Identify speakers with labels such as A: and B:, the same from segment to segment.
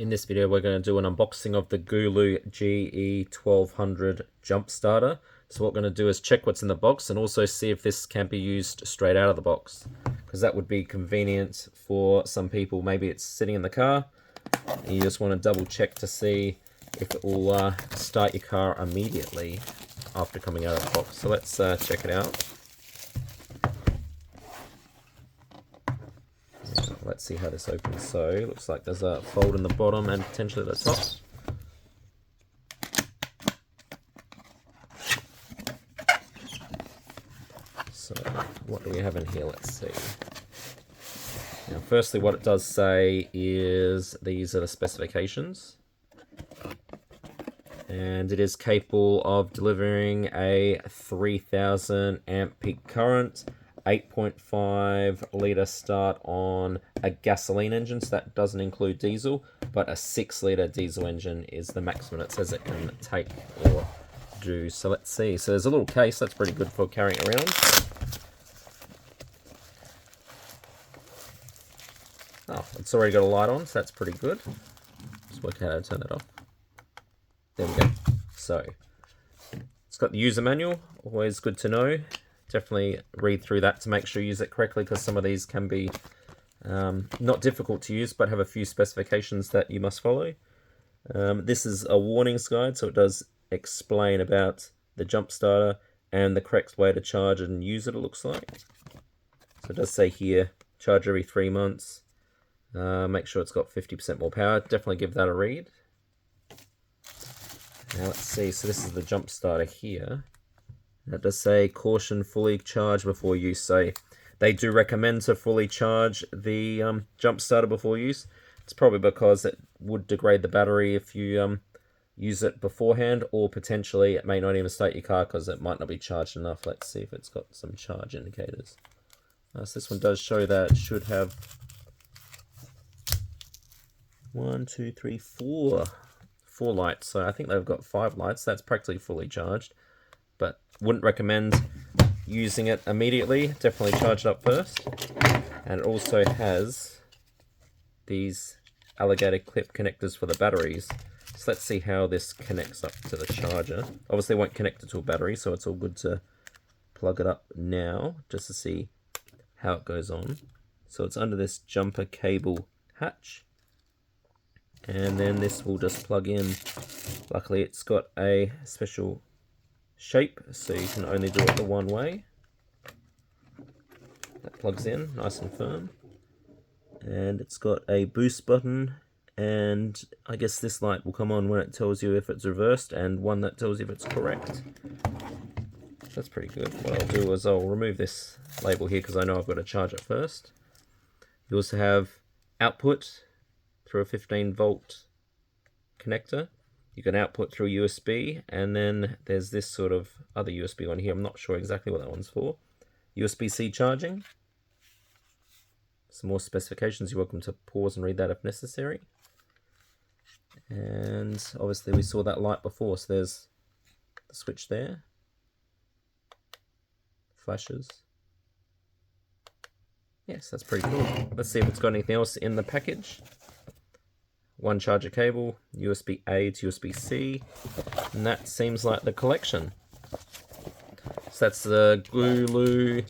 A: In this video, we're going to do an unboxing of the Gooloo GE1200 jump starter. So what we're going to do is check what's in the box and also see if this can be used straight out of the box, because that would be convenient for some people. Maybe it's sitting in the car and you just want to double check to see if it will start your car immediately after coming out of the box. So let's check it out. Let's see how this opens. So it looks like there's a fold in the bottom and potentially at the top. So what do we have in here? Let's see. Now firstly, what it does say is these are the specifications. And it is capable of delivering a 3000 amp peak current, 8.5 litre start on a gasoline engine, so that doesn't include diesel, but a 6 litre diesel engine is the maximum it says it can take or do. So let's see. So there's a little case, that's pretty good for carrying it around. Oh, it's already got a light on, so that's pretty good. Just work out how to turn that off. There we go. So it's got the user manual, always good to know. Definitely read through that to make sure you use it correctly, because some of these can be not difficult to use but have a few specifications that you must follow. This is a warnings guide, so it does explain about the jump starter and the correct way to charge and use it, it looks like. So it does say here, charge every 3 months. Make sure it's got 50% more power. Definitely give that a read. Now let's see, so this is the jump starter here. That does say caution, fully charge before use. So they do recommend to fully charge the jump starter before use. It's probably because it would degrade the battery if you use it beforehand, or potentially it may not even start your car because it might not be charged enough. Let's see if it's got some charge indicators. So this one does show that it should have 4 lights. So I think they've got 5 lights. That's practically fully charged, but wouldn't recommend using it immediately. Definitely charge it up first. And it also has these alligator clip connectors for the batteries. So let's see how this connects up to the charger. Obviously it won't connect it to a battery, so it's all good to plug it up now just to see how it goes on. So it's under this jumper cable hatch, and then this will just plug in. Luckily it's got a special shape, so you can only do it the one way. That plugs in nice and firm, and it's got a boost button, and I guess this light will come on when it tells you if it's reversed, and one that tells you if it's correct. That's pretty good. What I'll do is I'll remove this label here because I know I've got to charge it first. You also have output through a 15-volt connector. You can output through USB, and then there's this sort of other USB on here. I'm not sure exactly what that one's for. USB-C charging. Some more specifications. You're welcome to pause and read that if necessary. And obviously we saw that light before, so there's the switch there. Flashes. Yes, that's pretty cool. Let's see if it's got anything else in the package. One charger cable, USB-A to USB-C, and that seems like the collection. So that's the Gooloo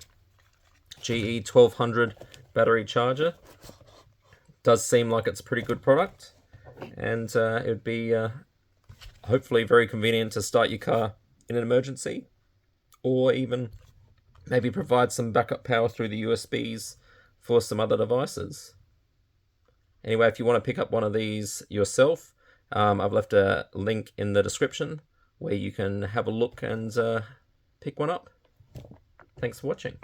A: GE1200 battery charger. Does seem like it's a pretty good product, and it would be hopefully very convenient to start your car in an emergency, or even maybe provide some backup power through the USBs for some other devices. Anyway, if you want to pick up one of these yourself, I've left a link in the description where you can have a look and pick one up. Thanks for watching.